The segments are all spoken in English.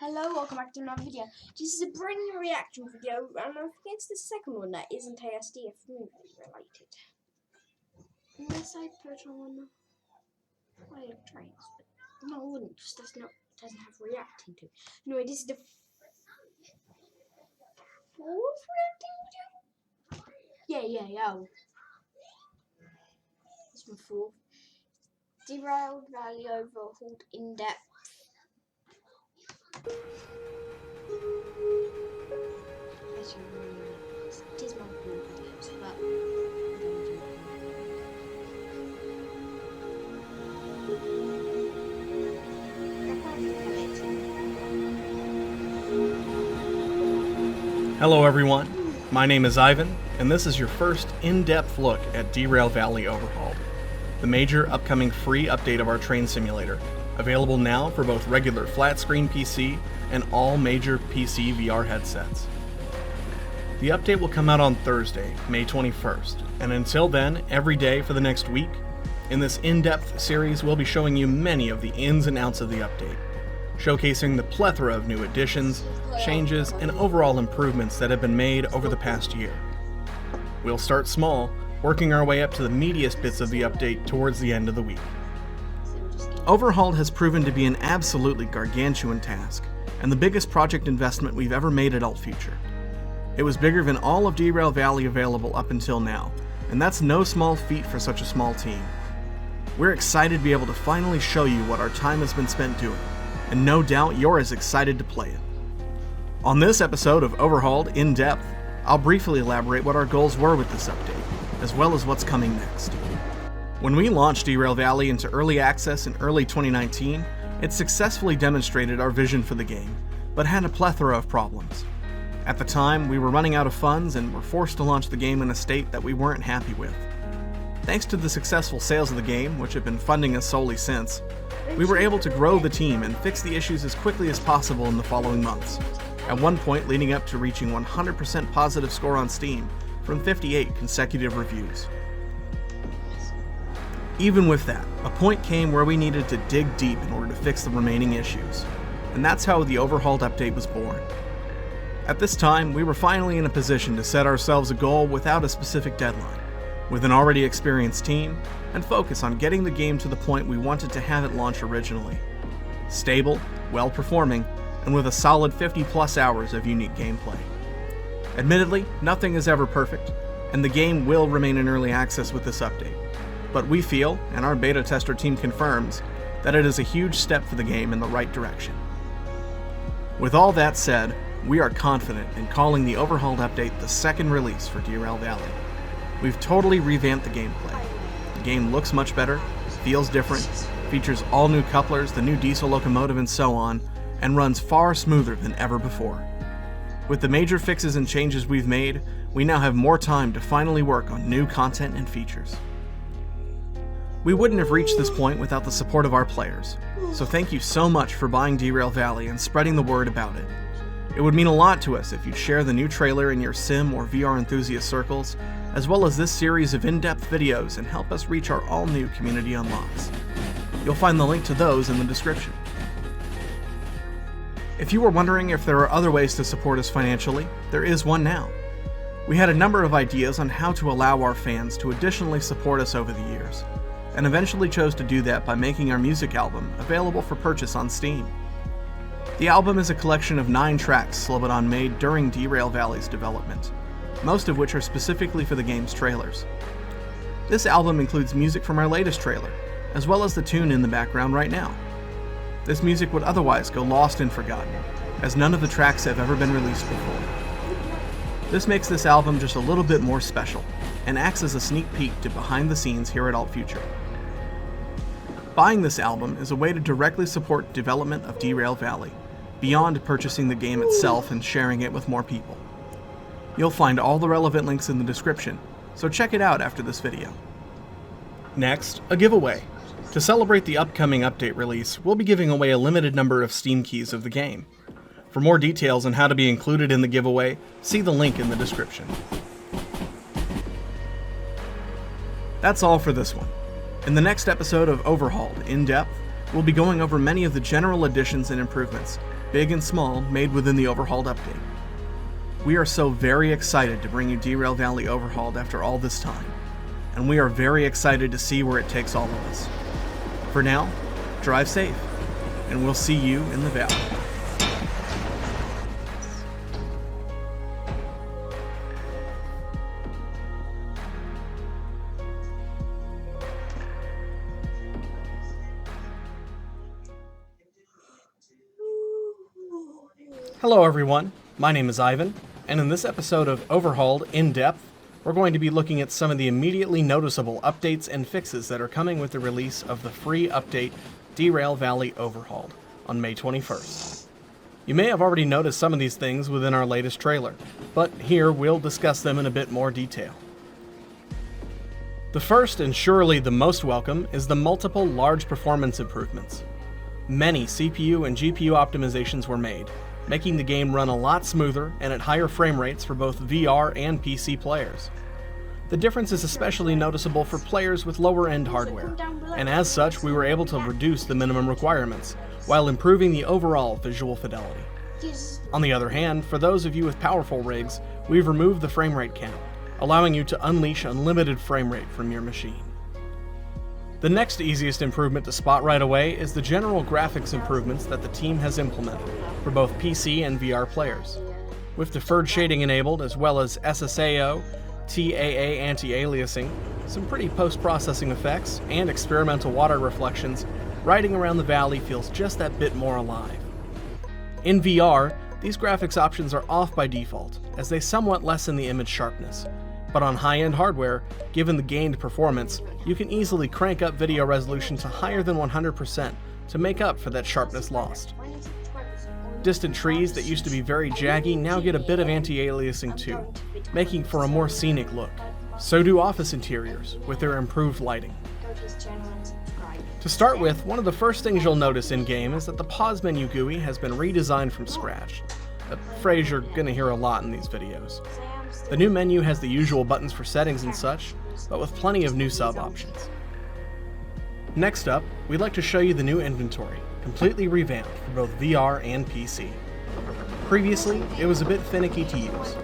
Hello, welcome back to another video. This is a brand new reaction video, and I think it's the second one that isn't ASDF movie related. Unless I put on trains, but no, I wouldn't, just doesn't have reacting to. Anyway, this is the fourth reacting video? Yeah. This one fourth. Derailed, Valley, Overhauled, In Depth. It is my cool videos, but Hello everyone, my name is Ivan, and this is your first in-depth look at Derail Valley Overhauled, the major upcoming free update of our train simulator, available now for both regular flat-screen PC and all major PC VR headsets. The update will come out on Thursday, May 21st, and until then, every day for the next week, in this in-depth series we'll be showing you many of the ins and outs of the update, showcasing the plethora of new additions, changes, and overall improvements that have been made over the past year. We'll start small, working our way up to the meatiest bits of the update towards the end of the week. Overhauled has proven to be an absolutely gargantuan task, and the biggest project investment we've ever made at AltFuture. It was bigger than all of Derail Valley available up until now, and that's no small feat for such a small team. We're excited to be able to finally show you what our time has been spent doing, and no doubt you're as excited to play it. On this episode of Overhauled In Depth, I'll briefly elaborate what our goals were with this update, as well as what's coming next. When we launched Derail Valley into early access in early 2019, it successfully demonstrated our vision for the game, but had a plethora of problems. At the time, we were running out of funds and were forced to launch the game in a state that we weren't happy with. Thanks to the successful sales of the game, which have been funding us solely since, we were able to grow the team and fix the issues as quickly as possible in the following months, at one point leading up to reaching 100% positive score on Steam from 58 consecutive reviews. Even with that, a point came where we needed to dig deep in order to fix the remaining issues, and that's how the Overhauled update was born. At this time, we were finally in a position to set ourselves a goal without a specific deadline, with an already experienced team, and focus on getting the game to the point we wanted to have it launch originally. Stable, well-performing, and with a solid 50+ hours of unique gameplay. Admittedly, nothing is ever perfect, and the game will remain in early access with this update, but we feel, and our beta tester team confirms, that it is a huge step for the game in the right direction. With all that said, we are confident in calling the Overhauled update the second release for Derail Valley. We've totally revamped the gameplay. The game looks much better, feels different, features all new couplers, the new diesel locomotive, and so on, and runs far smoother than ever before. With the major fixes and changes we've made, we now have more time to finally work on new content and features. We wouldn't have reached this point without the support of our players, so thank you so much for buying Derail Valley and spreading the word about it. It would mean a lot to us if you'd share the new trailer in your sim or VR enthusiast circles, as well as this series of in-depth videos, and help us reach our all-new community unlocks. You'll find the link to those in the description. If you were wondering if there are other ways to support us financially, there is one now. We had a number of ideas on how to allow our fans to additionally support us over the years, and eventually chose to do that by making our music album available for purchase on Steam. The album is a collection of 9 tracks Slobodan made during Derail Valley's development, most of which are specifically for the game's trailers. This album includes music from our latest trailer, as well as the tune in the background right now. This music would otherwise go lost and forgotten, as none of the tracks have ever been released before. This makes this album just a little bit more special, and acts as a sneak peek to behind the scenes here at AltFuture. Buying this album is a way to directly support development of Derail Valley, beyond purchasing the game itself and sharing it with more people. You'll find all the relevant links in the description, so check it out after this video. Next, a giveaway. To celebrate the upcoming update release, we'll be giving away a limited number of Steam keys of the game. For more details on how to be included in the giveaway, see the link in the description. That's all for this one. In the next episode of Overhauled In Depth, we'll be going over many of the general additions and improvements, big and small, made within the Overhauled update. We are so very excited to bring you Derail Valley Overhauled after all this time, and we are very excited to see where it takes all of us. For now, drive safe, and we'll see you in the valley. Hello everyone, my name is Ivan, and in this episode of Overhauled In Depth, we're going to be looking at some of the immediately noticeable updates and fixes that are coming with the release of the free update Derail Valley Overhauled on May 21st. You may have already noticed some of these things within our latest trailer, but here we'll discuss them in a bit more detail. The first and surely the most welcome is the multiple large performance improvements. Many CPU and GPU optimizations were made, making the game run a lot smoother and at higher frame rates for both VR and PC players. The difference is especially noticeable for players with lower-end hardware, and as such we were able to reduce the minimum requirements, while improving the overall visual fidelity. On the other hand, for those of you with powerful rigs, we've removed the frame rate cap, allowing you to unleash unlimited frame rate from your machine. The next easiest improvement to spot right away is the general graphics improvements that the team has implemented for both PC and VR players. With deferred shading enabled, as well as SSAO, TAA anti-aliasing, some pretty post-processing effects, and experimental water reflections, riding around the valley feels just that bit more alive. In VR, these graphics options are off by default, as they somewhat lessen the image sharpness. But on high-end hardware, given the gained performance, you can easily crank up video resolution to higher than 100% to make up for that sharpness lost. Distant trees that used to be very jaggy now get a bit of anti-aliasing too, making for a more scenic look. So do office interiors, with their improved lighting. To start with, one of the first things you'll notice in-game is that the pause menu GUI has been redesigned from scratch, a phrase you're going to hear a lot in these videos. The new menu has the usual buttons for settings and such, but with plenty of new sub-options. Next up, we'd like to show you the new inventory, completely revamped for both VR and PC. Previously, it was a bit finicky to use.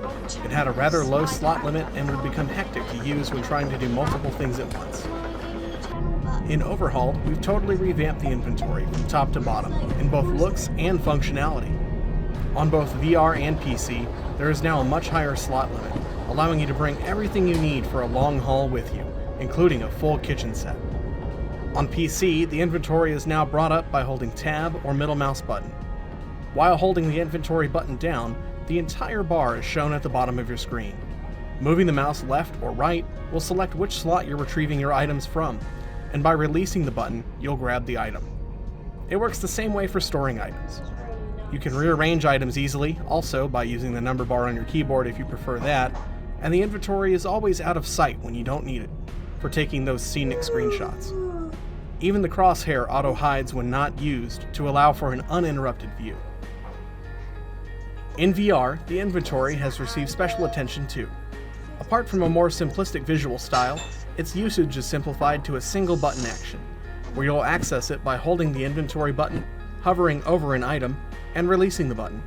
It had a rather low slot limit and would become hectic to use when trying to do multiple things at once. In Overhauled, we've totally revamped the inventory from top to bottom, in both looks and functionality. On both VR and PC, there is now a much higher slot limit, allowing you to bring everything you need for a long haul with you, including a full kitchen set. On PC, the inventory is now brought up by holding Tab or middle mouse button. While holding the inventory button down, the entire bar is shown at the bottom of your screen. Moving the mouse left or right will select which slot you're retrieving your items from, and by releasing the button, you'll grab the item. It works the same way for storing items. You can rearrange items easily, also by using the number bar on your keyboard if you prefer that, and the inventory is always out of sight when you don't need it, for taking those scenic screenshots. Even the crosshair auto-hides when not used to allow for an uninterrupted view. In VR, the inventory has received special attention too. Apart from a more simplistic visual style, its usage is simplified to a single button action, where you'll access it by holding the inventory button, hovering over an item, and releasing the button.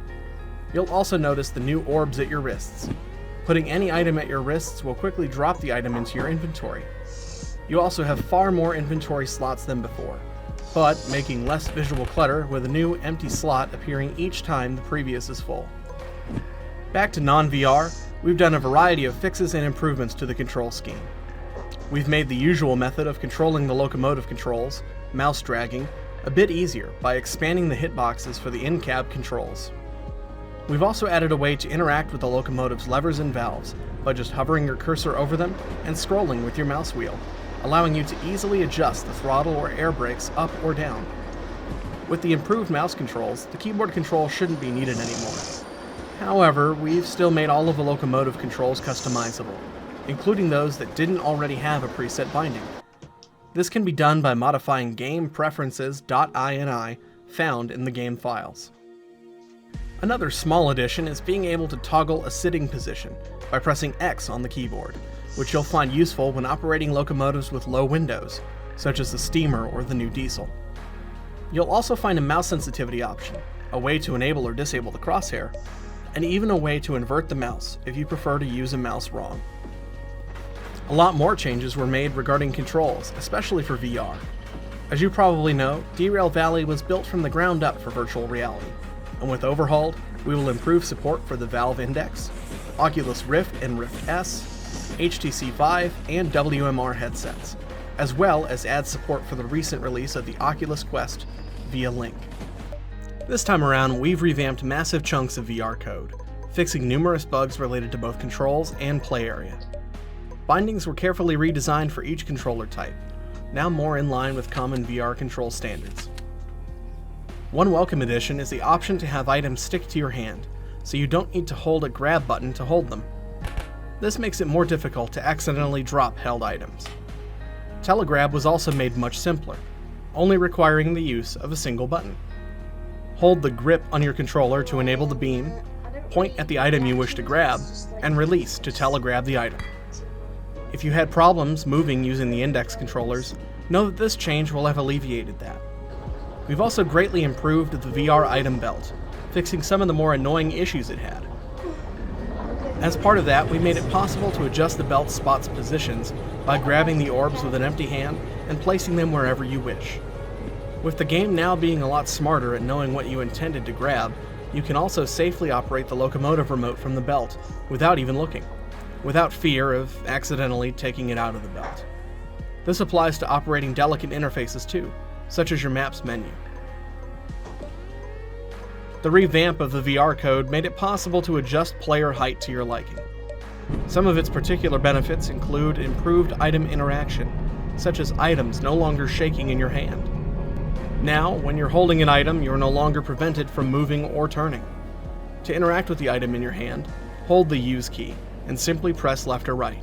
You'll also notice the new orbs at your wrists. Putting any item at your wrists will quickly drop the item into your inventory. You also have far more inventory slots than before, but making less visual clutter with a new empty slot appearing each time the previous is full. Back to non-VR, we've done a variety of fixes and improvements to the control scheme. We've made the usual method of controlling the locomotive controls, mouse dragging, a bit easier by expanding the hitboxes for the in-cab controls. We've also added a way to interact with the locomotive's levers and valves by just hovering your cursor over them and scrolling with your mouse wheel, allowing you to easily adjust the throttle or air brakes up or down. With the improved mouse controls, the keyboard control shouldn't be needed anymore. However, we've still made all of the locomotive controls customizable, including those that didn't already have a preset binding. This can be done by modifying gamepreferences.ini found in the game files. Another small addition is being able to toggle a sitting position by pressing X on the keyboard, which you'll find useful when operating locomotives with low windows, such as the steamer or the new diesel. You'll also find a mouse sensitivity option, a way to enable or disable the crosshair, and even a way to invert the mouse if you prefer to use a mouse wrong. A lot more changes were made regarding controls, especially for VR. As you probably know, Derail Valley was built from the ground up for virtual reality, and with Overhauled, we will improve support for the Valve Index, Oculus Rift and Rift S, HTC Vive, and WMR headsets, as well as add support for the recent release of the Oculus Quest via Link. This time around, we've revamped massive chunks of VR code, fixing numerous bugs related to both controls and play area. Bindings were carefully redesigned for each controller type, now more in line with common VR control standards. One welcome addition is the option to have items stick to your hand, so you don't need to hold a grab button to hold them. This makes it more difficult to accidentally drop held items. Telegrab was also made much simpler, only requiring the use of a single button. Hold the grip on your controller to enable the beam, point at the item you wish to grab, and release to telegrab the item. If you had problems moving using the index controllers, know that this change will have alleviated that. We've also greatly improved the VR item belt, fixing some of the more annoying issues it had. As part of that, we made it possible to adjust the belt spot's positions by grabbing the orbs with an empty hand and placing them wherever you wish. With the game now being a lot smarter at knowing what you intended to grab, you can also safely operate the locomotive remote from the belt without even looking, without fear of accidentally taking it out of the belt. This applies to operating delicate interfaces too, such as your maps menu. The revamp of the VR code made it possible to adjust player height to your liking. Some of its particular benefits include improved item interaction, such as items no longer shaking in your hand. Now, when you're holding an item, you're no longer prevented from moving or turning. To interact with the item in your hand, hold the Use key and simply press left or right.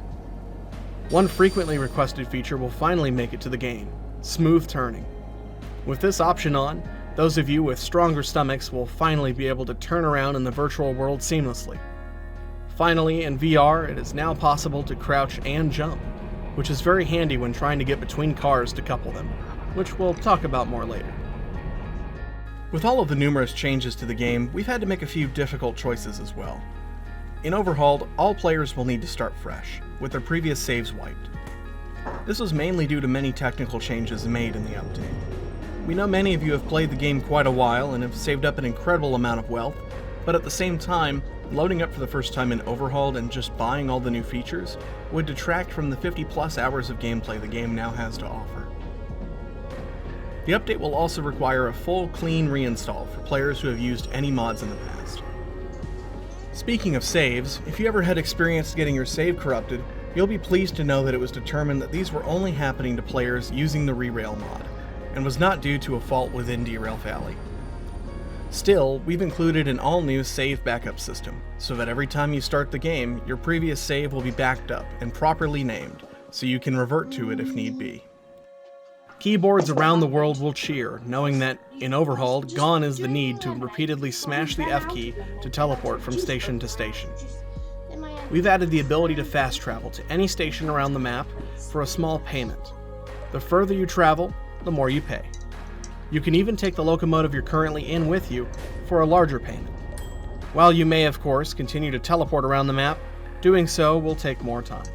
One frequently requested feature will finally make it to the game: smooth turning. With this option on, those of you with stronger stomachs will finally be able to turn around in the virtual world seamlessly. Finally, in VR, it is now possible to crouch and jump, which is very handy when trying to get between cars to couple them, which we'll talk about more later. With all of the numerous changes to the game, we've had to make a few difficult choices as well. In Overhauled, all players will need to start fresh, with their previous saves wiped. This was mainly due to many technical changes made in the update. We know many of you have played the game quite a while and have saved up an incredible amount of wealth, but at the same time, loading up for the first time in Overhauled and just buying all the new features would detract from the 50+ hours of gameplay the game now has to offer. The update will also require a full clean reinstall for players who have used any mods in the past. Speaking of saves, if you ever had experience getting your save corrupted, you'll be pleased to know that it was determined that these were only happening to players using the Derail mod, and was not due to a fault within Derail Valley. Still, we've included an all-new save backup system, so that every time you start the game, your previous save will be backed up and properly named, so you can revert to it if need be. Keyboards around the world will cheer, knowing that, in Overhauled, gone is the need to repeatedly smash the F key to teleport from station to station. We've added the ability to fast travel to any station around the map for a small payment. The further you travel, the more you pay. You can even take the locomotive you're currently in with you for a larger payment. While you may, of course, continue to teleport around the map, doing so will take more time.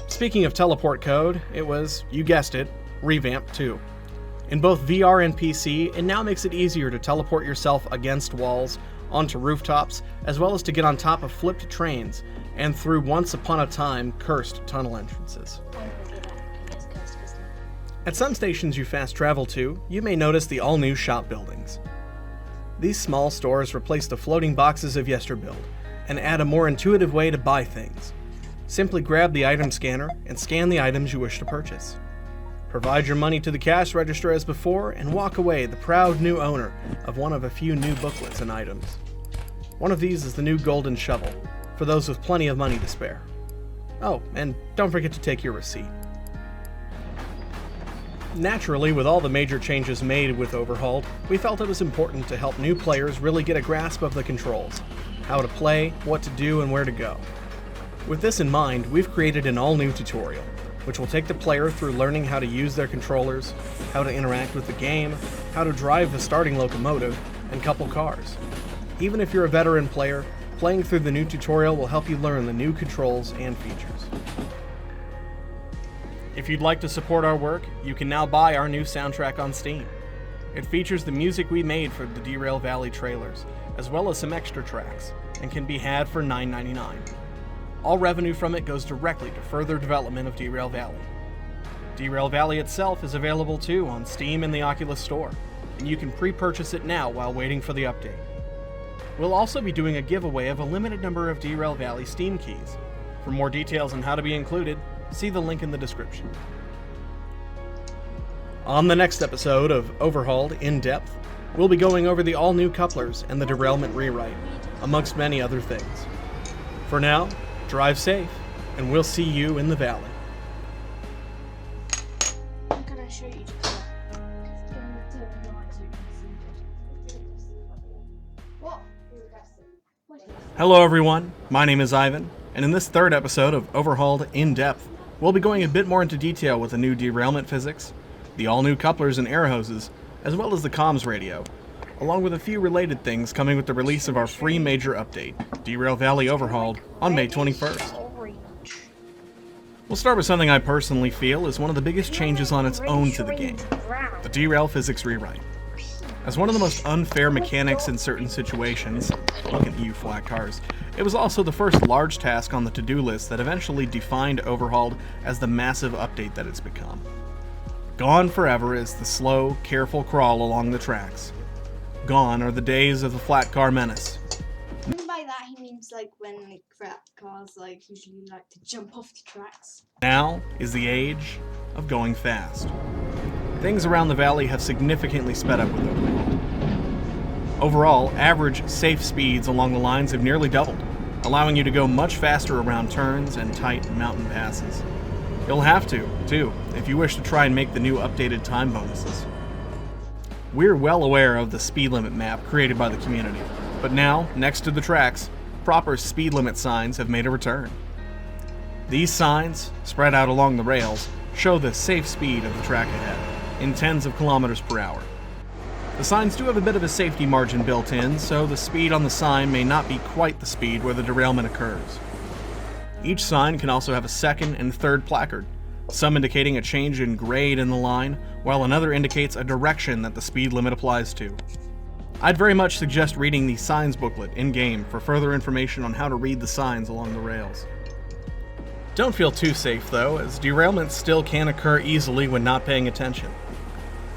Speaking of teleport code, it was, you guessed it, revamped too. In both VR and PC, it now makes it easier to teleport yourself against walls, onto rooftops, as well as to get on top of flipped trains, and through once upon a time cursed tunnel entrances. At some stations you fast travel to, you may notice the all-new shop buildings. These small stores replace the floating boxes of yesterbuild, and add a more intuitive way to buy things. Simply grab the item scanner and scan the items you wish to purchase. Provide your money to the cash register as before, and walk away the proud new owner of one of a few new booklets and items. One of these is the new golden shovel, for those with plenty of money to spare. Oh, and don't forget to take your receipt. Naturally, with all the major changes made with Overhauled, we felt it was important to help new players really get a grasp of the controls, how to play, what to do, and where to go. With this in mind, we've created an all-new tutorial, which will take the player through learning how to use their controllers, how to interact with the game, how to drive the starting locomotive, and couple cars. Even if you're a veteran player, playing through the new tutorial will help you learn the new controls and features. If you'd like to support our work, you can now buy our new soundtrack on Steam. It features the music we made for the Derail Valley trailers, as well as some extra tracks, and can be had for $9.99. All revenue from it goes directly to further development of Derail Valley. Derail Valley itself is available too on Steam and the Oculus Store, and you can pre-purchase it now while waiting for the update. We'll also be doing a giveaway of a limited number of Derail Valley Steam keys. For more details on how to be included, see the link in the description. On the next episode of Overhauled In Depth, we'll be going over the all-new couplers and the derailment rewrite, amongst many other things. For now, drive safe, and we'll see you in the valley. I'm gonna show you. What? Hello everyone, my name is Ivan, and in this third episode of Overhauled In Depth, we'll be going a bit more into detail with the new derailment physics, the all-new couplers and air hoses, as well as the comms radio, along with a few related things coming with the release of our free major update, Derail Valley Overhauled, on May 21st. We'll start with something I personally feel is one of the biggest changes on its own to the game, the derail physics rewrite. As one of the most unfair mechanics in certain situations, look at you flat cars, it was also the first large task on the to-do list that eventually defined Overhauled as the massive update that it's become. Gone forever is the slow, careful crawl along the tracks. Gone are the days of the flat car menace. And by that he means like when flat cars like usually like to jump off the tracks. Now is the age of going fast. Things around the valley have significantly sped up with Overhauled. Overall, average safe speeds along the lines have nearly doubled, allowing you to go much faster around turns and tight mountain passes. You'll have to, too, if you wish to try and make the new updated time bonuses. We're well aware of the speed limit map created by the community, but now, next to the tracks, proper speed limit signs have made a return. These signs, spread out along the rails, show the safe speed of the track ahead, in tens of kilometers per hour. The signs do have a bit of a safety margin built in, so the speed on the sign may not be quite the speed where the derailment occurs. Each sign can also have a second and third placard, some indicating a change in grade in the line, while another indicates a direction that the speed limit applies to. I'd very much suggest reading the signs booklet in-game for further information on how to read the signs along the rails. Don't feel too safe though, as derailments still can occur easily when not paying attention.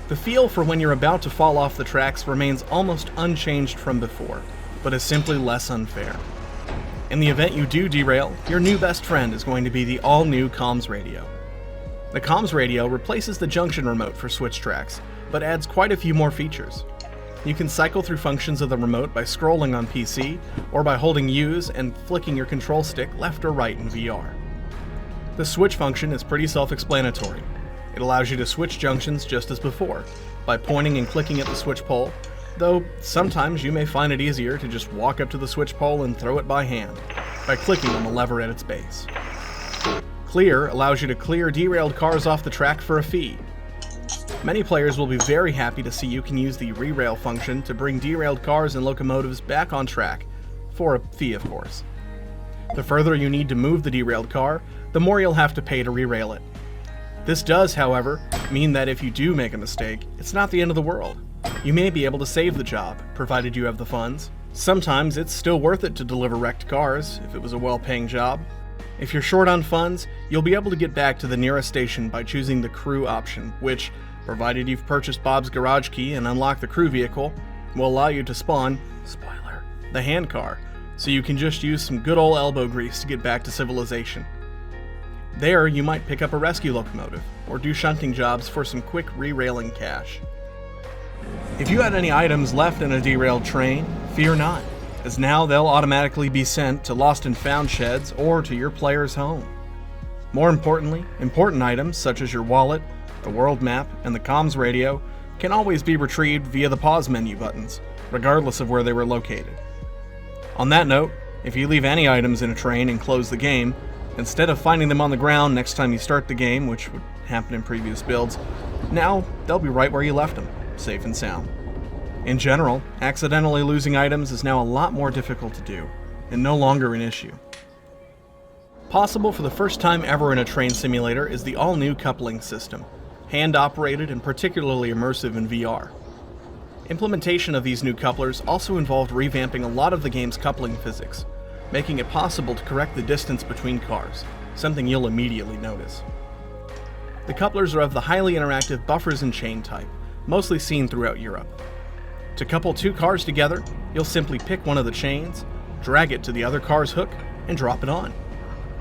The feel for when you're about to fall off the tracks remains almost unchanged from before, but is simply less unfair. In the event you do derail, your new best friend is going to be the all-new comms radio. The comms radio replaces the junction remote for switch tracks, but adds quite a few more features. You can cycle through functions of the remote by scrolling on PC, or by holding Use and flicking your control stick left or right in VR. The switch function is pretty self-explanatory. It allows you to switch junctions just as before, by pointing and clicking at the switch pole, though sometimes you may find it easier to just walk up to the switch pole and throw it by hand, by clicking on the lever at its base. Clear allows you to clear derailed cars off the track for a fee. Many players will be very happy to see you can use the re-rail function to bring derailed cars and locomotives back on track, for a fee of course. The further you need to move the derailed car, the more you'll have to pay to re-rail it. This does, however, mean that if you do make a mistake, it's not the end of the world. You may be able to save the job, provided you have the funds. Sometimes it's still worth it to deliver wrecked cars, if it was a well-paying job. If you're short on funds, you'll be able to get back to the nearest station by choosing the crew option, which, provided you've purchased Bob's garage key and unlocked the crew vehicle, will allow you to spawn, spoiler, the hand car, so you can just use some good old elbow grease to get back to civilization. There, you might pick up a rescue locomotive, or do shunting jobs for some quick re-railing cash. If you had any items left in a derailed train, fear not, as now they'll automatically be sent to lost and found sheds or to your player's home. More importantly, important items such as your wallet, the world map, and the comms radio can always be retrieved via the pause menu buttons, regardless of where they were located. On that note, if you leave any items in a train and close the game, Instead of finding them on the ground next time you start the game, which would happen in previous builds, now they'll be right where you left them, safe and sound. In general, accidentally losing items is now a lot more difficult to do, and no longer an issue. Possible for the first time ever in a train simulator is the all-new coupling system, hand-operated and particularly immersive in VR. Implementation of these new couplers also involved revamping a lot of the game's coupling physics, making it possible to correct the distance between cars, something you'll immediately notice. The couplers are of the highly interactive buffers and chain type, mostly seen throughout Europe. To couple two cars together, you'll simply pick one of the chains, drag it to the other car's hook, and drop it on.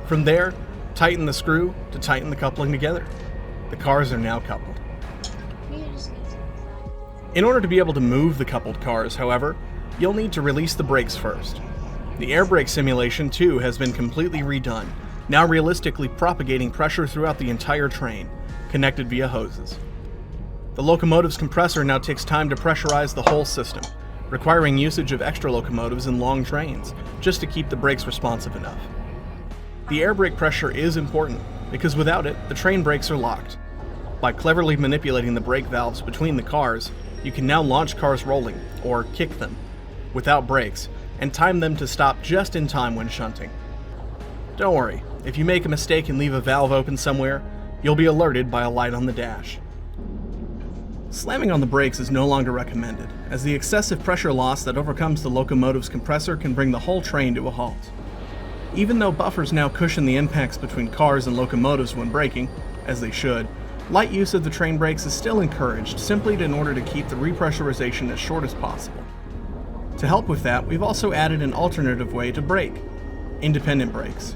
From there, tighten the screw to tighten the coupling together. The cars are now coupled. In order to be able to move the coupled cars, however, you'll need to release the brakes first. The air brake simulation, too, has been completely redone, now realistically propagating pressure throughout the entire train, connected via hoses. The locomotive's compressor now takes time to pressurize the whole system, requiring usage of extra locomotives in long trains, just to keep the brakes responsive enough. The air brake pressure is important, because without it, the train brakes are locked. By cleverly manipulating the brake valves between the cars, you can now launch cars rolling, or kick them, without brakes, and time them to stop just in time when shunting. Don't worry, if you make a mistake and leave a valve open somewhere, you'll be alerted by a light on the dash. Slamming on the brakes is no longer recommended, as the excessive pressure loss that overcomes the locomotive's compressor can bring the whole train to a halt. Even though buffers now cushion the impacts between cars and locomotives when braking, as they should, light use of the train brakes is still encouraged simply in order to keep the repressurization as short as possible. To help with that, we've also added an alternative way to brake: independent brakes.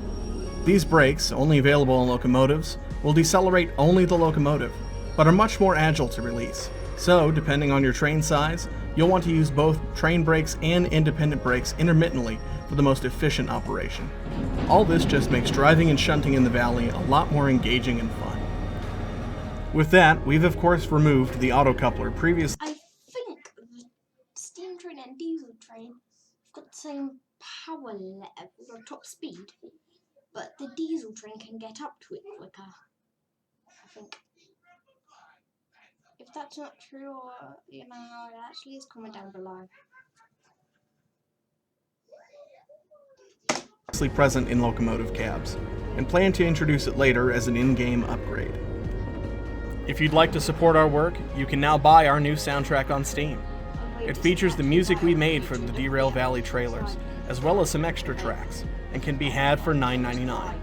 These brakes, only available on locomotives, will decelerate only the locomotive, but are much more agile to release. So, depending on your train size, you'll want to use both train brakes and independent brakes intermittently for the most efficient operation. All this just makes driving and shunting in the valley a lot more engaging and fun. With that, we've of course removed the auto coupler previously. I think the steam train and diesel train have got the same power level or top speed, but the diesel train can get up to it quicker, I think. If that's not true, or you know how it actually is, comment down below. Present in locomotive cabs, and plan to introduce it later as an in-game upgrade. If you'd like to support our work, you can now buy our new soundtrack on Steam. It features the music we made for the Derail Valley trailers, as well as some extra tracks, and can be had for $9.99.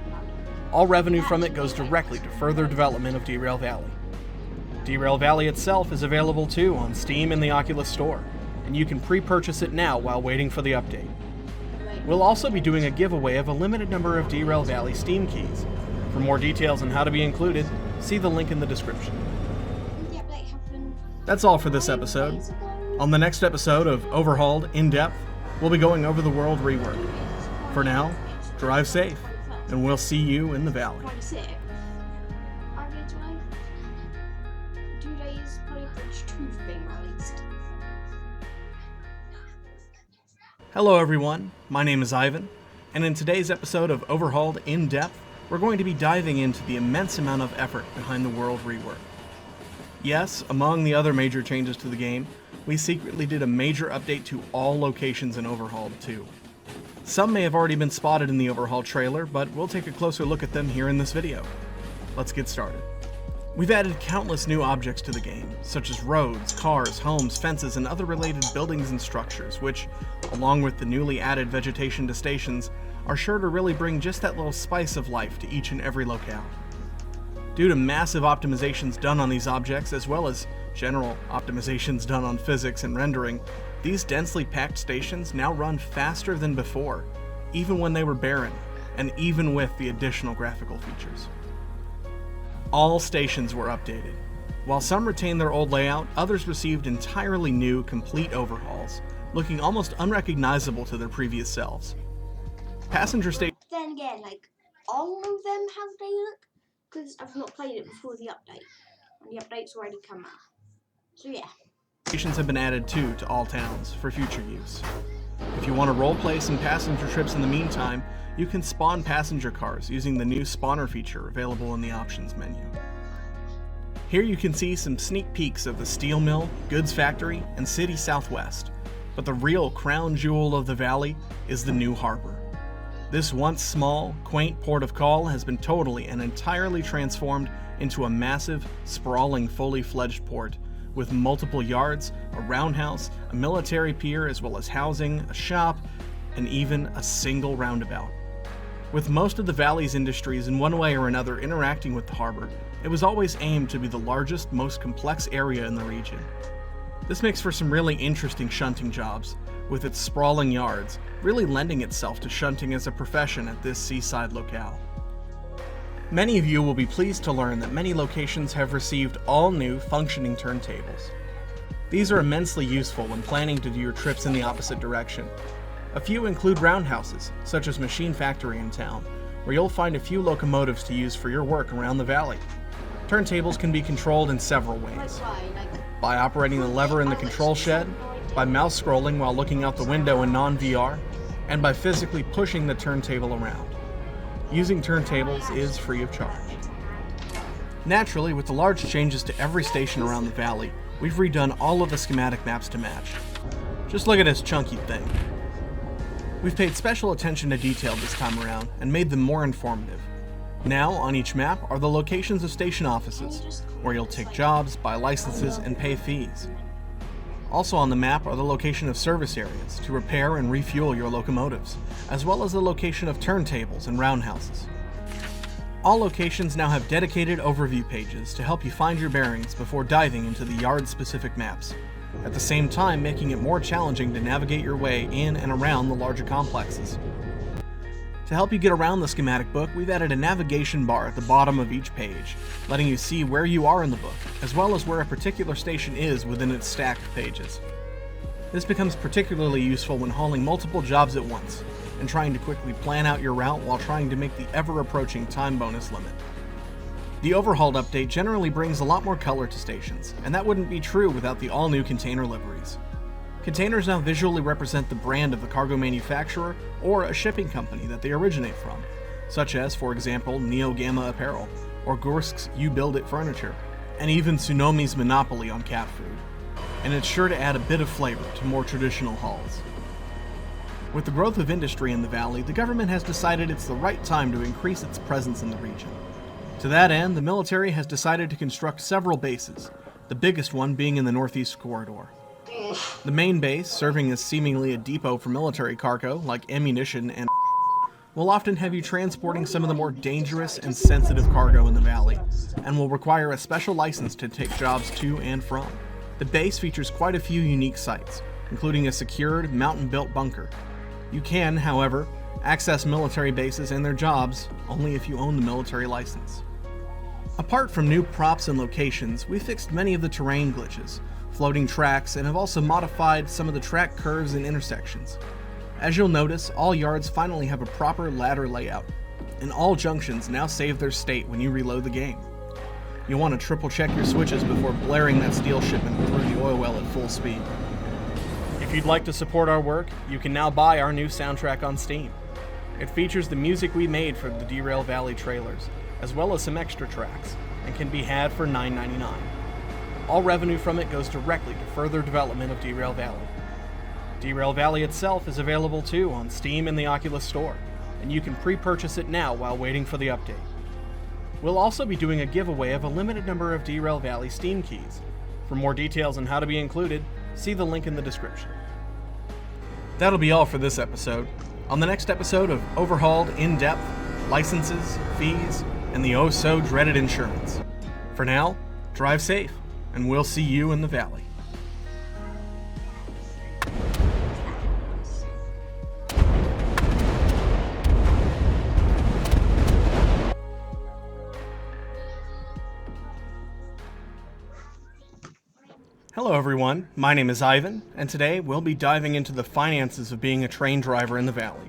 All revenue from it goes directly to further development of Derail Valley. Derail Valley itself is available too on Steam and the Oculus Store, and you can pre-purchase it now while waiting for the update. We'll also be doing a giveaway of a limited number of Derail Valley Steam keys. For more details on how to be included, see the link in the description. That's all for this episode. On the next episode of Overhauled In Depth, we'll be going over the world rework. For now, drive safe, and we'll see you in the valley. 2 days, Bridge 2's being released. Hello everyone, my name is Ivan, and in today's episode of Overhauled In Depth, we're going to be diving into the immense amount of effort behind the world rework. Yes, among the other major changes to the game, we secretly did a major update to all locations in Overhauled 2. Some may have already been spotted in the Overhauled trailer, but we'll take a closer look at them here in this video. Let's get started. We've added countless new objects to the game, such as roads, cars, homes, fences, and other related buildings and structures, which, along with the newly added vegetation to stations, are sure to really bring just that little spice of life to each and every locale. Due to massive optimizations done on these objects, as well as general optimizations done on physics and rendering, these densely packed stations now run faster than before, even when they were barren, and even with the additional graphical features. All stations were updated. While some retained their old layout, others received entirely new, complete overhauls, looking almost unrecognizable to their previous selves. Passenger stations. Then again, like, all of them how they look, because I've not played it before the update, and the update's already come out. So yeah. Stations have been added too to all towns for future use. If you want to roleplay some passenger trips in the meantime, you can spawn passenger cars using the new spawner feature available in the options menu. Here you can see some sneak peeks of the steel mill, goods factory, and city southwest, but the real crown jewel of the valley is the new harbor. This once small, quaint port of call has been totally and entirely transformed into a massive, sprawling, fully fledged port with multiple yards, a roundhouse, a military pier, as well as housing, a shop, and even a single roundabout. With most of the valley's industries in one way or another interacting with the harbor, it was always aimed to be the largest, most complex area in the region. This makes for some really interesting shunting jobs, with its sprawling yards really lending itself to shunting as a profession at this seaside locale. Many of you will be pleased to learn that many locations have received all new functioning turntables. These are immensely useful when planning to do your trips in the opposite direction. A few include roundhouses, such as Machine Factory in town, where you'll find a few locomotives to use for your work around the valley. Turntables can be controlled in several ways. By operating the lever in the control shed, by mouse scrolling while looking out the window in non-VR, and by physically pushing the turntable around. Using turntables is free of charge. Naturally, with the large changes to every station around the valley, we've redone all of the schematic maps to match. Just look at this chunky thing. We've paid special attention to detail this time around and made them more informative. Now, on each map are the locations of station offices, where you'll take jobs, buy licenses, and pay fees. Also on the map are the location of service areas to repair and refuel your locomotives, as well as the location of turntables and roundhouses. All locations now have dedicated overview pages to help you find your bearings before diving into the yard-specific maps, at the same time making it more challenging to navigate your way in and around the larger complexes. To help you get around the schematic book, we've added a navigation bar at the bottom of each page, letting you see where you are in the book, as well as where a particular station is within its stack of pages. This becomes particularly useful when hauling multiple jobs at once, and trying to quickly plan out your route while trying to make the ever-approaching time bonus limit. The Overhauled update generally brings a lot more color to stations, and that wouldn't be true without the all-new container liveries. Containers now visually represent the brand of the cargo manufacturer or a shipping company that they originate from, such as, for example, Neo Gamma Apparel, or Gorsk's You Build It Furniture, and even Tsunomi's monopoly on cat food. And it's sure to add a bit of flavor to more traditional hauls. With the growth of industry in the valley, the government has decided it's the right time to increase its presence in the region. To that end, the military has decided to construct several bases, the biggest one being in the Northeast Corridor. The main base, serving as seemingly a depot for military cargo, like ammunition and will often have you transporting some of the more dangerous and sensitive cargo in the valley, and will require a special license to take jobs to and from. The base features quite a few unique sites, including a secured, mountain-built bunker. You can, however, access military bases and their jobs only if you own the military license. Apart from new props and locations, we fixed many of the terrain glitches, floating tracks, and have also modified some of the track curves and intersections. As you'll notice, all yards finally have a proper ladder layout, and all junctions now save their state when you reload the game. You'll want to triple check your switches before blaring that steel shipment through the oil well at full speed. If you'd like to support our work, you can now buy our new soundtrack on Steam. It features the music we made for the Derail Valley trailers, as well as some extra tracks, and can be had for $9.99. All revenue from it goes directly to further development of Derail Valley. Derail Valley itself is available too on Steam and the Oculus Store, and you can pre-purchase it now while waiting for the update. We'll also be doing a giveaway of a limited number of Derail Valley Steam keys. For more details on how to be included, see the link in the description. That'll be all for this episode. On the next episode of Overhauled In-Depth, licenses, fees, and the oh-so-dreaded insurance. For now, drive safe, and we'll see you in the valley. Hello everyone, my name is Ivan, and today we'll be diving into the finances of being a train driver in the valley.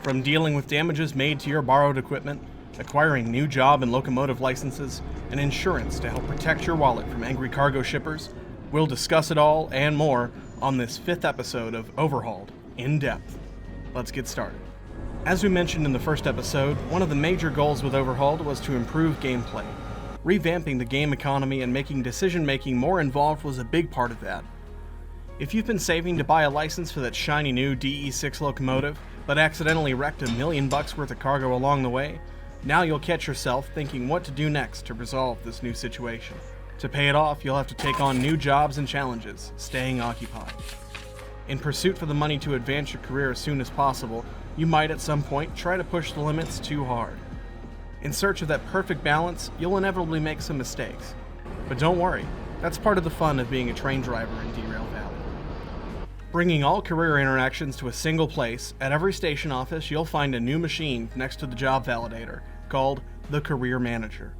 From dealing with damages made to your borrowed equipment, acquiring new job and locomotive licenses, and insurance to help protect your wallet from angry cargo shippers, we'll discuss it all and more on this 5th episode of Overhauled in depth. Let's get started. As we mentioned in the first episode, one of the major goals with Overhauled was to improve gameplay. Revamping the game economy and making decision-making more involved was a big part of that. If you've been saving to buy a license for that shiny new DE6 locomotive, but accidentally wrecked $1 million worth of cargo along the way, now you'll catch yourself thinking what to do next to resolve this new situation. To pay it off, you'll have to take on new jobs and challenges, staying occupied. In pursuit for the money to advance your career as soon as possible, you might at some point try to push the limits too hard. In search of that perfect balance, you'll inevitably make some mistakes. But don't worry, that's part of the fun of being a train driver in Derail Valley. Bringing all career interactions to a single place, at every station office you'll find a new machine next to the job validator, called the Career Manager.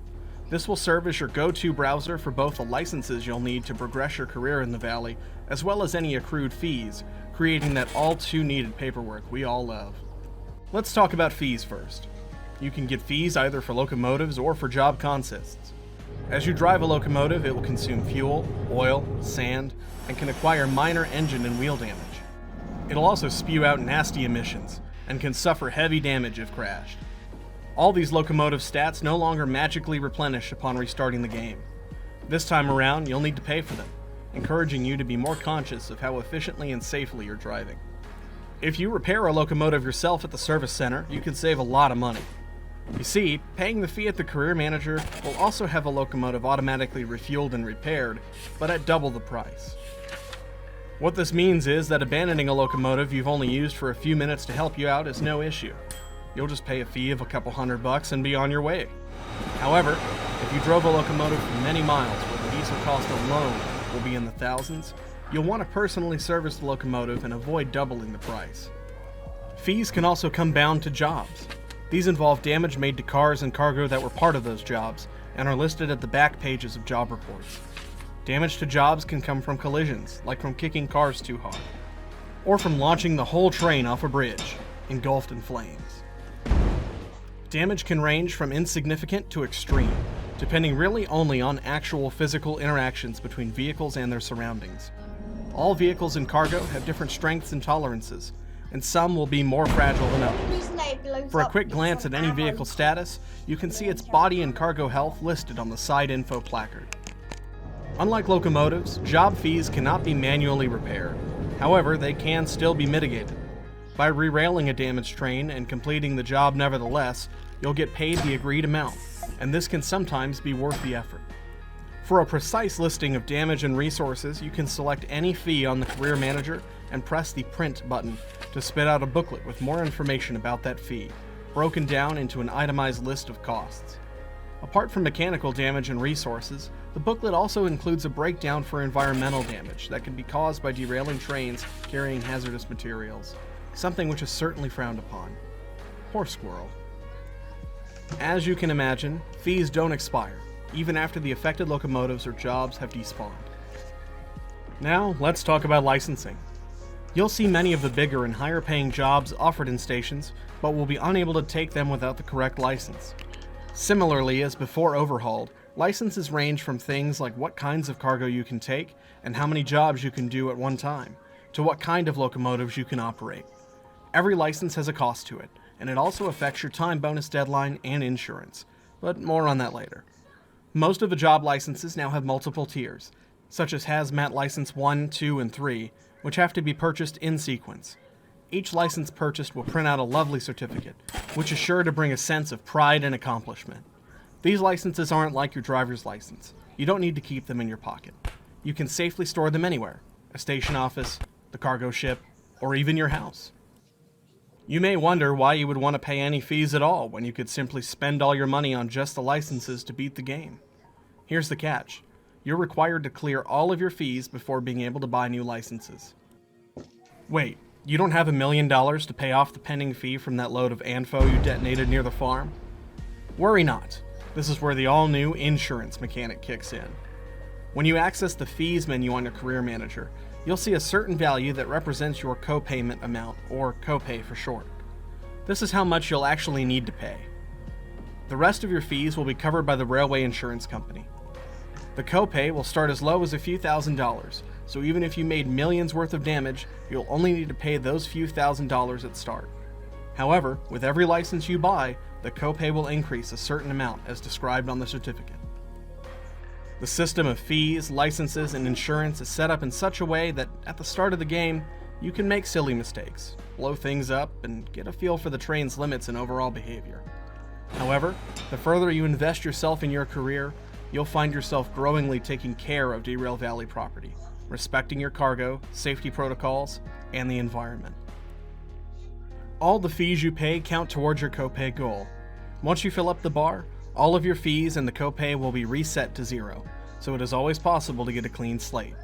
This will serve as your go-to browser for both the licenses you'll need to progress your career in the Valley, as well as any accrued fees, creating that all-too-needed paperwork we all love. Let's talk about fees first. You can get fees either for locomotives or for job consists. As you drive a locomotive, it will consume fuel, oil, sand, and can acquire minor engine and wheel damage. It'll also spew out nasty emissions, and can suffer heavy damage if crashed. All these locomotive stats no longer magically replenish upon restarting the game. This time around, you'll need to pay for them, encouraging you to be more conscious of how efficiently and safely you're driving. If you repair a locomotive yourself at the service center, you can save a lot of money. You see, paying the fee at the Career Manager will also have a locomotive automatically refueled and repaired, but at double the price. What this means is that abandoning a locomotive you've only used for a few minutes to help you out is no issue. You'll just pay a fee of a couple $100 and be on your way. However, if you drove a locomotive for many miles where the diesel cost alone will be in the thousands, you'll want to personally service the locomotive and avoid doubling the price. Fees can also come bound to jobs. These involve damage made to cars and cargo that were part of those jobs, and are listed at the back pages of job reports. Damage to jobs can come from collisions, like from kicking cars too hard, or from launching the whole train off a bridge, engulfed in flames. Damage can range from insignificant to extreme, depending really only on actual physical interactions between vehicles and their surroundings. All vehicles and cargo have different strengths and tolerances, and some will be more fragile than others. For a quick glance at any vehicle status, you can see its body and cargo health listed on the side info placard. Unlike locomotives, job fees cannot be manually repaired. However, they can still be mitigated. By re-railing a damaged train and completing the job nevertheless, you'll get paid the agreed amount, and this can sometimes be worth the effort. For a precise listing of damage and resources, you can select any fee on the Career Manager and press the Print button to spit out a booklet with more information about that fee, broken down into an itemized list of costs. Apart from mechanical damage and resources, the booklet also includes a breakdown for environmental damage that can be caused by derailing trains carrying hazardous materials, something which is certainly frowned upon. Poor squirrel. As you can imagine, fees don't expire, even after the affected locomotives or jobs have despawned. Now, let's talk about licensing. You'll see many of the bigger and higher paying jobs offered in stations, but will be unable to take them without the correct license. Similarly, as before Overhauled, licenses range from things like what kinds of cargo you can take and how many jobs you can do at one time, to what kind of locomotives you can operate. Every license has a cost to it, and it also affects your time bonus deadline and insurance, but more on that later. Most of the job licenses now have multiple tiers, such as Hazmat License 1, 2, and 3, which have to be purchased in sequence. Each license purchased will print out a lovely certificate, which is sure to bring a sense of pride and accomplishment. These licenses aren't like your driver's license. You don't need to keep them in your pocket. You can safely store them anywhere, a station office, the cargo ship, or even your house. You may wonder why you would want to pay any fees at all when you could simply spend all your money on just the licenses to beat the game. Here's the catch. You're required to clear all of your fees before being able to buy new licenses. Wait, you don't have $1 million to pay off the pending fee from that load of ANFO you detonated near the farm? Worry not. This is where the all-new insurance mechanic kicks in. When you access the Fees menu on your Career Manager, you'll see a certain value that represents your co-payment amount, or copay for short. This is how much you'll actually need to pay. The rest of your fees will be covered by the railway insurance company. The copay will start as low as a few $1,000s, so even if you made millions worth of damage, you'll only need to pay those few $1,000s at start. However, with every license you buy, the copay will increase a certain amount as described on the certificate. The system of fees, licenses, and insurance is set up in such a way that at the start of the game, you can make silly mistakes, blow things up, and get a feel for the train's limits and overall behavior. However, the further you invest yourself in your career, you'll find yourself growingly taking care of Derail Valley property, respecting your cargo, safety protocols, and the environment. All the fees you pay count towards your copay goal. Once you fill up the bar, all of your fees and the copay will be reset to 0, so it is always possible to get a clean slate.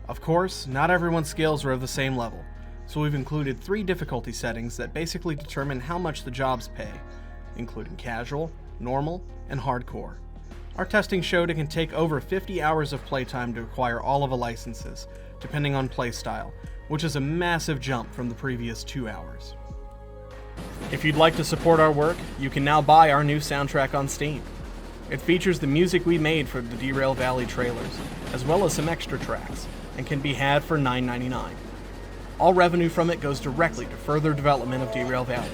Of course, not everyone's skills are of the same level, so we've included 3 difficulty settings that basically determine how much the jobs pay, including casual, normal, and hardcore. Our testing showed it can take over 50 hours of playtime to acquire all of the licenses, depending on playstyle, which is a massive jump from the previous 2 hours. If you'd like to support our work, you can now buy our new soundtrack on Steam. It features the music we made for the Derail Valley trailers, as well as some extra tracks, and can be had for $9.99. All revenue from it goes directly to further development of Derail Valley.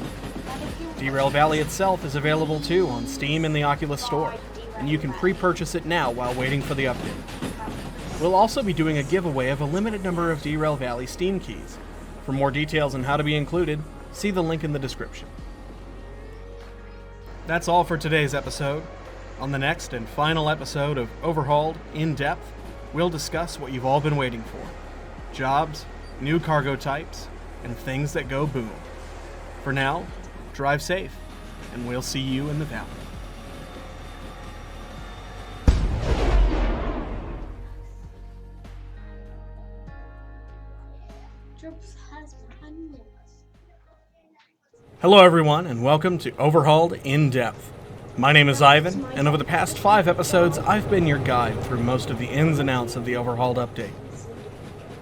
Derail Valley itself is available too on Steam and the Oculus Store, and you can pre-purchase it now while waiting for the update. We'll also be doing a giveaway of a limited number of Derail Valley Steam keys. For more details on how to be included, see the link in the description. That's all for today's episode. On the next and final episode of Overhauled In Depth, we'll discuss what you've all been waiting for: jobs, new cargo types, and things that go boom. For now, drive safe, and we'll see you in the valley. Hello everyone, and welcome to Overhauled In Depth. My name is Ivan, and over the past 5 episodes, I've been your guide through most of the ins and outs of the Overhauled update.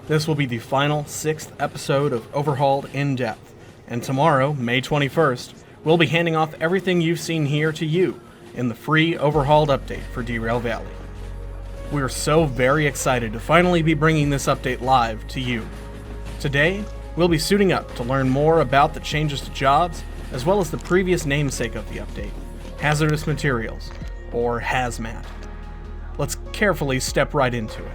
This will be the final 6th episode of Overhauled In Depth, and tomorrow, May 21st, we'll be handing off everything you've seen here to you in the free Overhauled update for Derail Valley. We're so very excited to finally be bringing this update live to you. Today, we'll be suiting up to learn more about the changes to jobs, as well as the previous namesake of the update, hazardous materials, or hazmat. Let's carefully step right into it.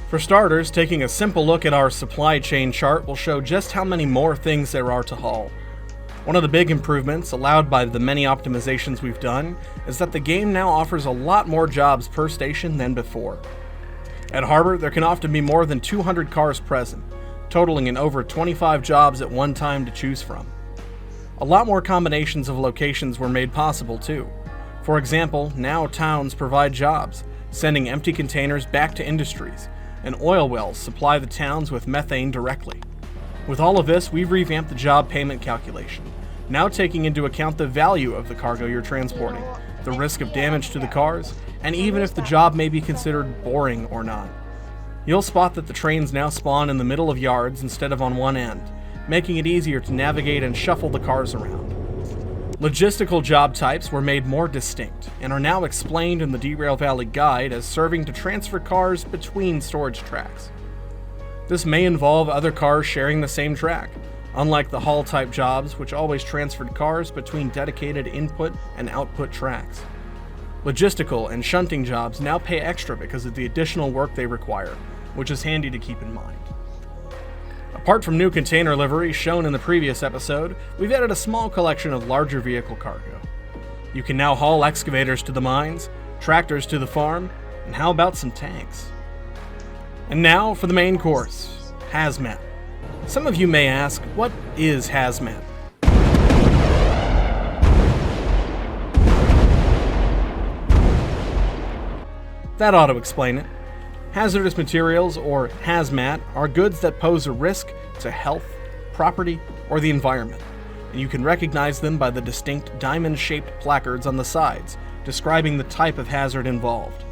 For starters, taking a simple look at our supply chain chart will show just how many more things there are to haul. One of the big improvements, allowed by the many optimizations we've done, is that the game now offers a lot more jobs per station than before. At Harbor, there can often be more than 200 cars present, totaling in over 25 jobs at one time to choose from. A lot more combinations of locations were made possible too. For example, now towns provide jobs, sending empty containers back to industries, and oil wells supply the towns with methane directly. With all of this, we've revamped the job payment calculation, now taking into account the value of the cargo you're transporting, the risk of damage to the cars, and even if the job may be considered boring or not. You'll spot that the trains now spawn in the middle of yards instead of on one end, making it easier to navigate and shuffle the cars around. Logistical job types were made more distinct and are now explained in the Derail Valley Guide as serving to transfer cars between storage tracks. This may involve other cars sharing the same track, unlike the haul type jobs which always transferred cars between dedicated input and output tracks. Logistical and shunting jobs now pay extra because of the additional work they require, which is handy to keep in mind. Apart from new container livery shown in the previous episode, we've added a small collection of larger vehicle cargo. You can now haul excavators to the mines, tractors to the farm, and how about some tanks? And now for the main course, hazmat. Some of you may ask, what is hazmat? That ought to explain it. Hazardous materials, or hazmat, are goods that pose a risk to health, property, or the environment, and you can recognize them by the distinct diamond-shaped placards on the sides, describing the type of hazard involved.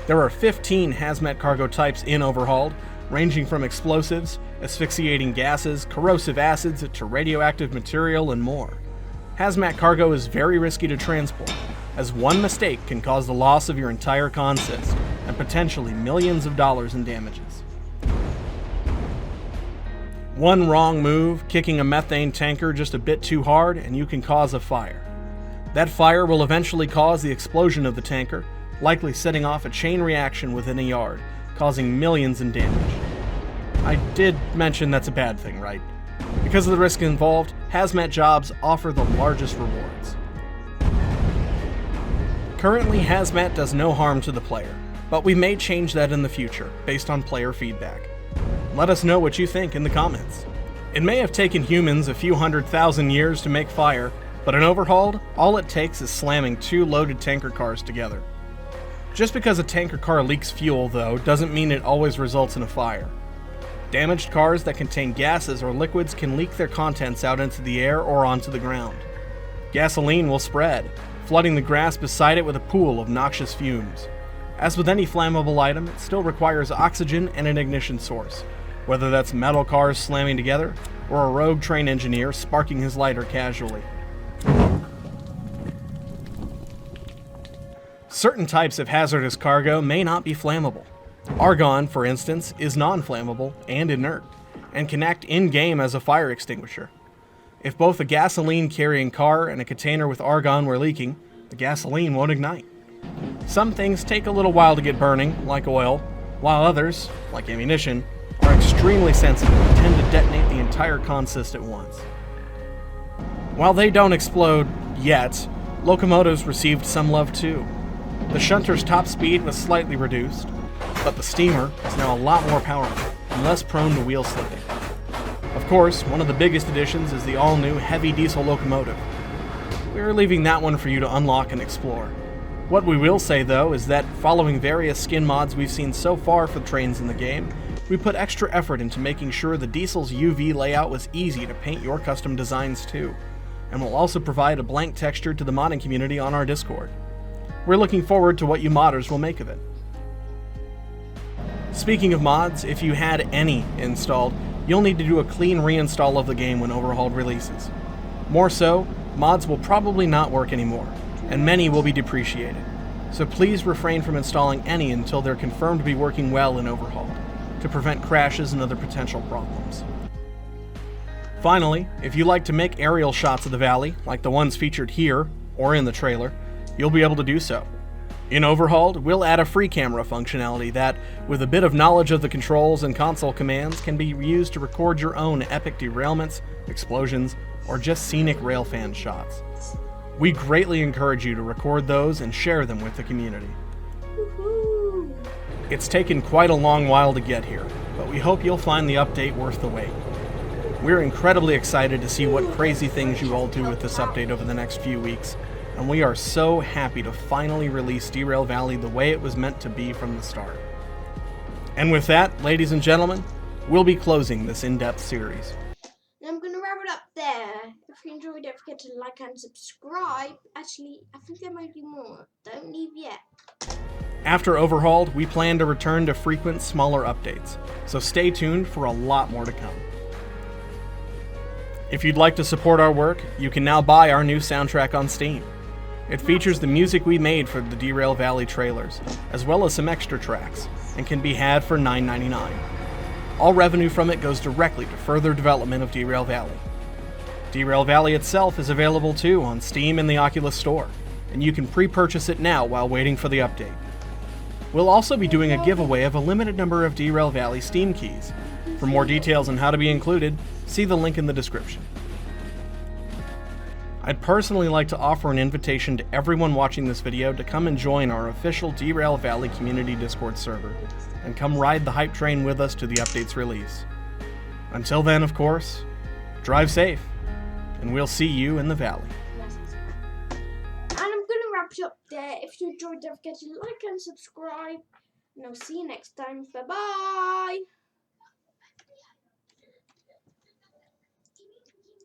There are 15 hazmat cargo types in Overhauled, ranging from explosives, asphyxiating gases, corrosive acids, to radioactive material, and more. Hazmat cargo is very risky to transport, as one mistake can cause the loss of your entire consist, and potentially millions of dollars in damages. One wrong move, kicking a methane tanker just a bit too hard, and you can cause a fire. That fire will eventually cause the explosion of the tanker, likely setting off a chain reaction within a yard, causing millions in damage. I did mention that's a bad thing, right? Because of the risk involved, hazmat jobs offer the largest rewards. Currently, hazmat does no harm to the player, but we may change that in the future, based on player feedback. Let us know what you think in the comments. It may have taken humans a few 100,000 years to make fire, but in Overhauled, all it takes is slamming 2 loaded tanker cars together. Just because a tanker car leaks fuel, though, doesn't mean it always results in a fire. Damaged cars that contain gases or liquids can leak their contents out into the air or onto the ground. Gasoline will spread, flooding the grass beside it with a pool of noxious fumes. As with any flammable item, it still requires oxygen and an ignition source, whether that's metal cars slamming together or a rogue train engineer sparking his lighter casually. Certain types of hazardous cargo may not be flammable. Argon, for instance, is non-flammable and inert, and can act in-game as a fire extinguisher. If both a gasoline-carrying car and a container with argon were leaking, the gasoline won't ignite. Some things take a little while to get burning, like oil, while others, like ammunition, are extremely sensitive and tend to detonate the entire consist at once. While they don't explode yet, locomotives received some love too. The shunter's top speed was slightly reduced, but the steamer is now a lot more powerful and less prone to wheel slipping. Of course, one of the biggest additions is the all-new heavy diesel locomotive. We're leaving that one for you to unlock and explore. What we will say though is that following various skin mods we've seen so far for the trains in the game, we put extra effort into making sure the diesel's UV layout was easy to paint your custom designs too, and we'll also provide a blank texture to the modding community on our Discord. We're looking forward to what you modders will make of it. Speaking of mods, if you had any installed, you'll need to do a clean reinstall of the game when Overhauled releases. More so, mods will probably not work anymore, and many will be depreciated. So please refrain from installing any until they're confirmed to be working well in Overhauled, to prevent crashes and other potential problems. Finally, if you like to make aerial shots of the valley, like the ones featured here, or in the trailer, you'll be able to do so. In Overhauled, we'll add a free camera functionality that, with a bit of knowledge of the controls and console commands, can be used to record your own epic derailments, explosions, or just scenic railfan shots. We greatly encourage you to record those and share them with the community. Woohoo! It's taken quite a long while to get here, but we hope you'll find the update worth the wait. We're incredibly excited to see what crazy things you all do with this update over the next few weeks, and we are so happy to finally release Derail Valley the way it was meant to be from the start. And with that, ladies and gentlemen, we'll be closing this in-depth series. And I'm going to wrap it up there. If you enjoyed, don't forget to like and subscribe. Actually, I think there might be more. Don't leave yet. After Overhauled, we plan to return to frequent, smaller updates, so stay tuned for a lot more to come. If you'd like to support our work, you can now buy our new soundtrack on Steam. It features the music we made for the Derail Valley trailers, as well as some extra tracks, and can be had for $9.99. All revenue from it goes directly to further development of Derail Valley. Derail Valley itself is available too on Steam and the Oculus Store, and you can pre-purchase it now while waiting for the update. We'll also be doing a giveaway of a limited number of Derail Valley Steam keys. For more details on how to be included, see the link in the description. I'd personally like to offer an invitation to everyone watching this video to come and join our official Derail Valley Community Discord server, and come ride the hype train with us to the update's release. Until then, of course, drive safe, and we'll see you in the valley. And I'm going to wrap it up there. If you enjoyed, don't forget to like and subscribe. And I'll see you next time. Bye-bye.